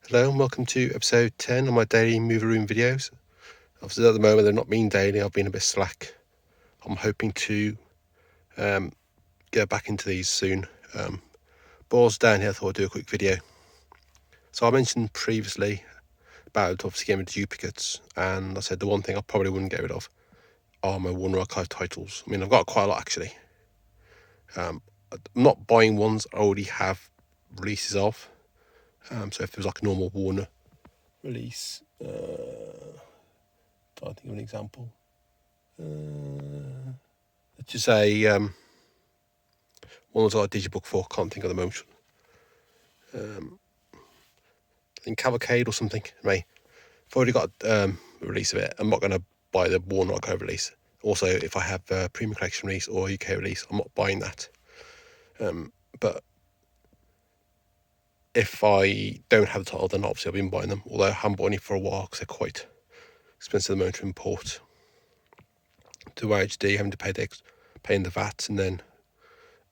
Hello and welcome to episode 10 of my daily movie room videos. Obviously at the moment they're not being daily, I've been a bit slack. I'm hoping to get back into these soon. But I was down here, I thought I'd do a quick video. So I mentioned previously about obviously getting rid of duplicates, and I said the one thing I probably wouldn't get rid of are my Warner Archive titles. I mean, I've got quite a lot actually. I'm not buying ones I already have releases of. So if there was like a normal Warner release, trying to think of an example. Let's just say one was like a digibook for, can't think of the moment. I think Cavalcade or something. I've already got a release of it. I'm not going to buy the Warner Archive release. Also, if I have a premium collection release or UK release, I'm not buying that. But if I don't have the title, then obviously I've been buying them. Although I haven't bought any for a while because they're quite expensive at the moment to import to HD, having to paying the VAT, and then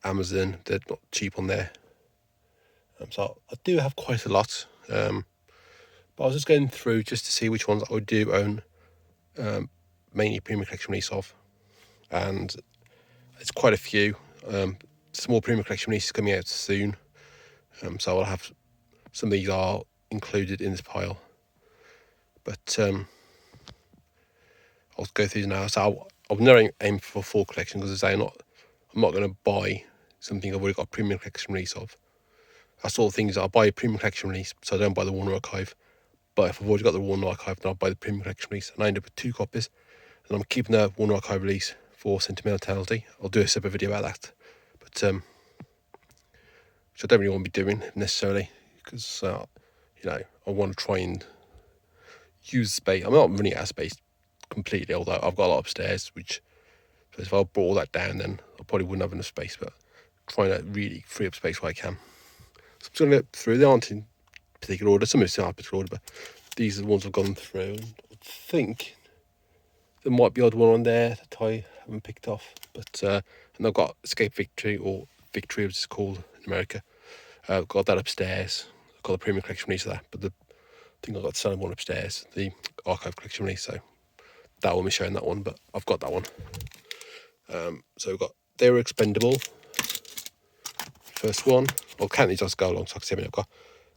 Amazon, they're not cheap on there. So I do have quite a lot. But I was just going through just to see which ones I do own, mainly premium collection release of, and it's quite a few. Small premium collection releases coming out soon, so I'll have some of these are included in this pile. But I'll go through these now. So I'll never aim for a full collection because I'm not going to buy something I've already got a premium collection release of. I sort of things I'll buy a premium collection release, so I don't buy the Warner Archive. But if I've already got the Warner Archive, then I'll buy the premium collection release, and I end up with 2 copies. And I'm keeping the Warner Archive release for sentimentality. I'll do a separate video about that, but which I don't really want to be doing necessarily because I want to try and use space. I'm not running out of space completely, although I've got a lot upstairs. Which so if I brought all that down, then I probably wouldn't have enough space. But trying to really free up space where I can. So I'm just going to look through. They aren't in particular order. Some of them are in particular order, but these are the ones I've gone through. And I think there might be odd one on there that I haven't picked off. But and I've got Escape Victory, or Victory as it's called in America. I've got that upstairs. I've got the premium collection release of that. But I think I've got the selling one upstairs, the archive collection release. So that won't be showing that one, but I've got that one. So we've got They Were Expendable. First one. I'll count these as I go along so I can see how many I've got.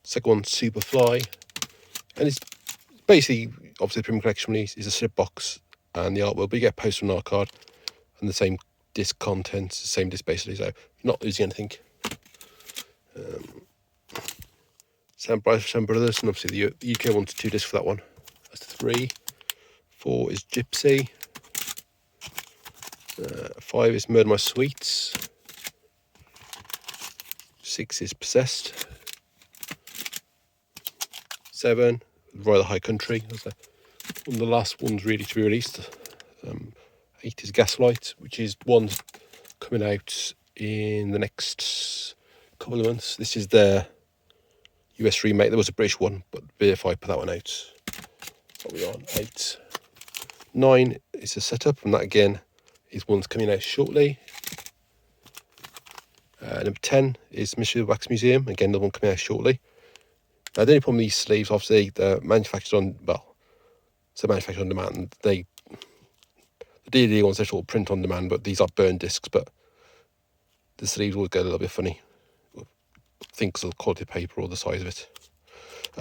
Second one, Superfly. And it's basically, obviously, the premium collection release is a slip box and the artwork, but you get a poster and art card and the same disc contents, the same disc basically, so you're not losing anything. Sam Brothers, and obviously the UK one's 2 discs for that one. That's 3. 4 is Gypsy. 5 is Murder My Sweets. 6 is Possessed. 7, Royal High Country. That's one of the last ones really to be released. 8 is Gaslight, which is one coming out in the next couple of months. This is the US remake. There was a British one, but BFI put that one out. What are we on? 8. 9 is a setup, and that again is one's coming out shortly. Number 10 is Mystery of the Wax Museum. Again, the one coming out shortly. Now, the only problem with these sleeves, obviously, they're manufactured on, manufactured on demand. The DVD ones, they sort of print on demand, but these are burn discs, but the sleeves will get a little bit funny. I think because of the quality of paper or the size of it.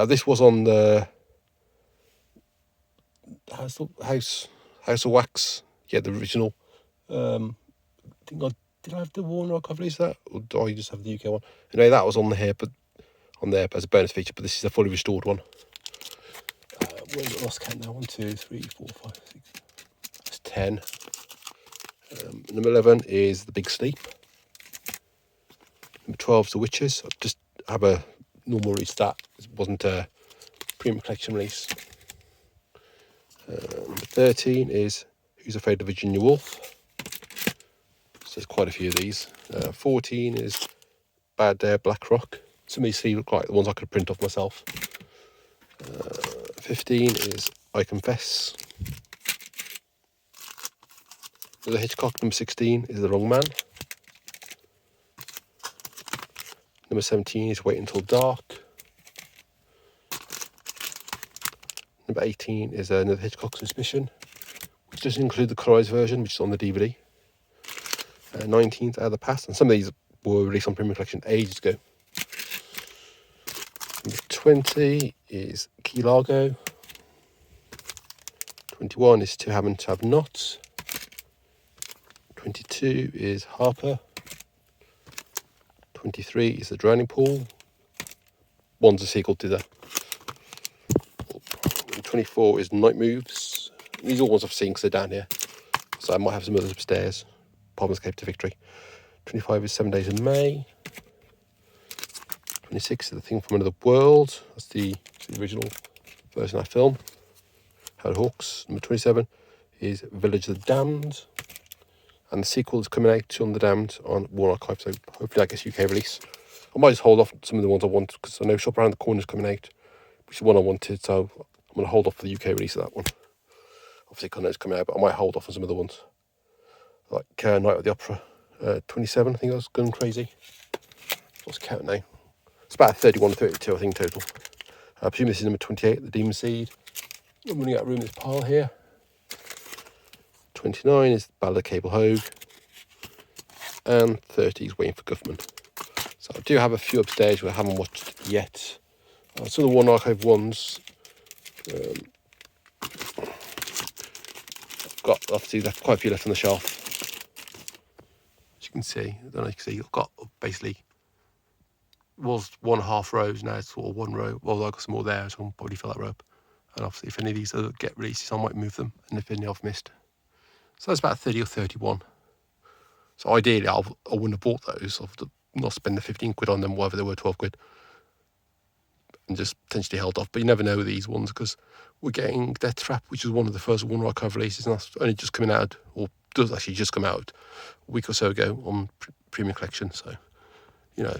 This was on the House of Wax. Yeah, the original. Did I have the Warner Archive release that, or do I just have the UK one? Anyway, that was on there as a bonus feature, but this is a fully restored one. Where's it lost count now? 1, 2, 3, 4, 5, 6. That's 10. Number 11 is The Big Sleep. Number 12 is The Witches. I just have a normal release that. It wasn't a premium collection release. Number 13 is Who's Afraid of Virginia Woolf. So there's quite a few of these. 14 is Bad Day at Black Rock. Some of these sleeves look like the ones I could print off myself. 15 is I Confess. The Hitchcock. Number 16 is The Wrong Man. Number 17 is Wait Until Dark. Number 18 is another Hitchcock Suspicion, which doesn't include the colorized version, which is on the DVD. 19th, Out of the Past, and some of these were released on Premium Collection ages ago. Number 20 is Key Largo. 21 is To Have and To Have Not. 22 is Harper. 23 is The Drowning Pool. One's a sequel to that. 24 is Night Moves. These are all ones I've seen because they're down here. So I might have some others upstairs. Palm Escape to Victory. 25 is 7 Days in May. 26 is The Thing from Another World. That's the original version of that film. Howard Hawks. Number 27 is Village of the Damned. And the sequel is coming out on The Damned on War Archive, so hopefully that gets UK release. I might just hold off some of the ones I want, because I know Shop Around the Corner is coming out, which is one I wanted, so I'm going to hold off for the UK release of that one. Obviously, I know it's coming out, but I might hold off on some of the ones. Like Night at the Opera, 27, I think I was going crazy. What's the count now? It's about 31 or 32, I think, total. I presume this is number 28, The Demon Seed. I'm running out of room in this pile here. 29 is Ballad of Cable Hogue. And 30 is Waiting for Guffman. So I do have a few upstairs which I haven't watched yet. Some of the One Archive ones. I've got, obviously, there's quite a few left on the shelf. As you can see, I don't know if you can see, I've got basically, was 1.5 rows, now it's sort of 1 row. Well, I've got some more there, so I'll probably fill that row up. And obviously, if any of these get releases, I might move them. And if any I've missed. So that's about 30 or 31. So ideally, I wouldn't have bought those. I've not spend the 15 quid on them, whatever they were, 12 quid. And just potentially held off. But you never know with these ones, because we're getting Death Trap, which is one of the first One Archive releases, and that's only just coming out, or does actually just come out a week or so ago on Premium Collection. So, you know,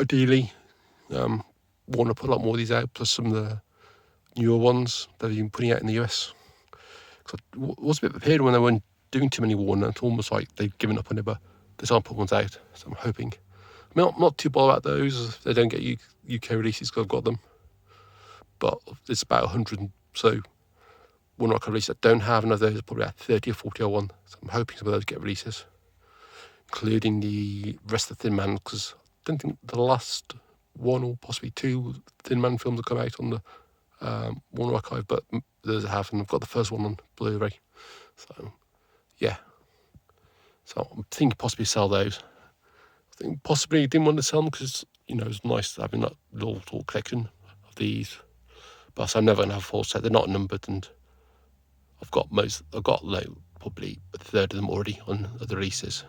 ideally, want to put a lot more of these out, plus some of the newer ones that they've been putting out in the US. Because I was a bit prepared when they weren't doing too many Warner. It's almost like they've given up on it, but they can't put ones out. So I'm hoping. I mean, I'm not too bothered about those if they don't get UK releases, because I've got them. But it's about 100 and so One Archive releases that don't have, and of those are probably about 30 or 40 or one. So I'm hoping some of those get releases, including the rest of Thin Man, because I don't think the last one or possibly 2 Thin Man films have come out on the One Archive, but those have, and I've got the first one on Blu-ray. So, yeah. So I'm thinking possibly sell those. I think possibly didn't want to sell them because, you know, it's nice having that little collection of these. But so I'm never going to have a full set. They're not numbered, and I've got like probably a third of them already on other releases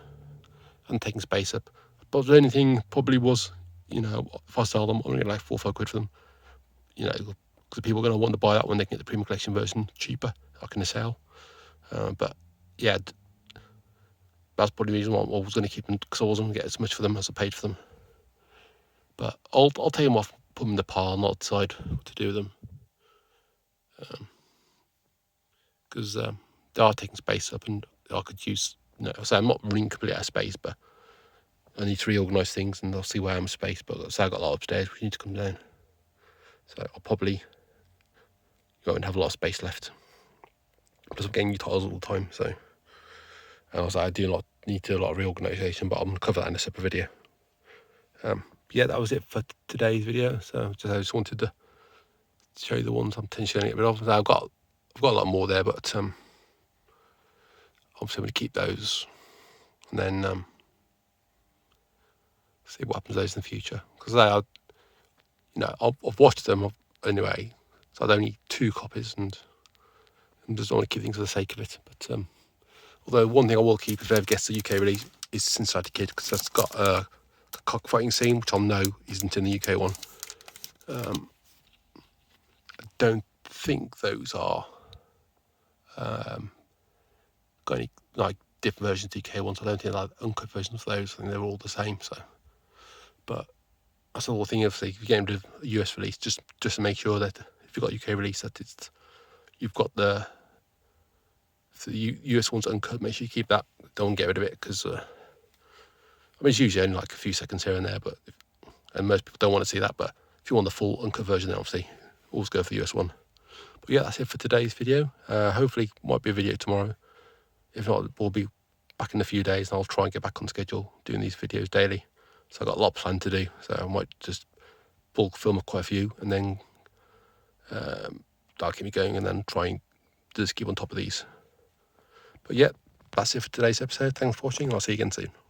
and taking space up. But the only thing probably was, you know, if I sell them, I'm going to get like 4 or 5 quid for them. You know, because people are going to want to buy that when they can get the Premium Collection version cheaper, like in a sale. But yeah, that's probably the reason why I was going to keep them, because I wasn't going to get as much for them as I paid for them. But I'll take them off, put them in the pile, not decide what to do with them. Because they are taking space up, and I could use, you know, so I'm not running completely out of space, but I need to reorganise things, and I'll see where I'm space. But so I've got a lot upstairs which need to come down. So I'll probably go and have a lot of space left. Plus I'm getting new titles all the time, so and also I need to do a lot of reorganisation, but I'm going to cover that in a separate video. Yeah, that was it for today's video. So I just wanted to show you the ones I'm potentially going to get rid of. So I've got a lot more there, but obviously I'm going to keep those, and then see what happens to those in the future. Because I've watched them anyway, so I'd only 2 copies, and I just don't want to keep things for the sake of it. But although one thing I will keep if it ever gets the UK release is Cincinnati Kid, because that's got a cockfighting scene, which I'll know isn't in the UK one. I don't think those are got any like different versions of UK ones. I don't think they're like uncut versions of those. I think they're all the same. So, but that's the whole thing. Obviously, if you're getting a US release, just to make sure that if you've got UK release, that you've got the US one's uncut. Make sure you keep that. Don't get rid of it, because I mean, it's usually only like a few seconds here and there, and most people don't want to see that. But if you want the full uncut version, then obviously always go for the US one. But yeah, that's it for today's video. Hopefully, might be a video tomorrow. If not, we'll be back in a few days, and I'll try and get back on schedule doing these videos daily. So I've got a lot planned to do. So I might just bulk film quite a few, and then that'll keep me going, and then try and just keep on top of these. But yeah, that's it for today's episode. Thanks for watching, and I'll see you again soon.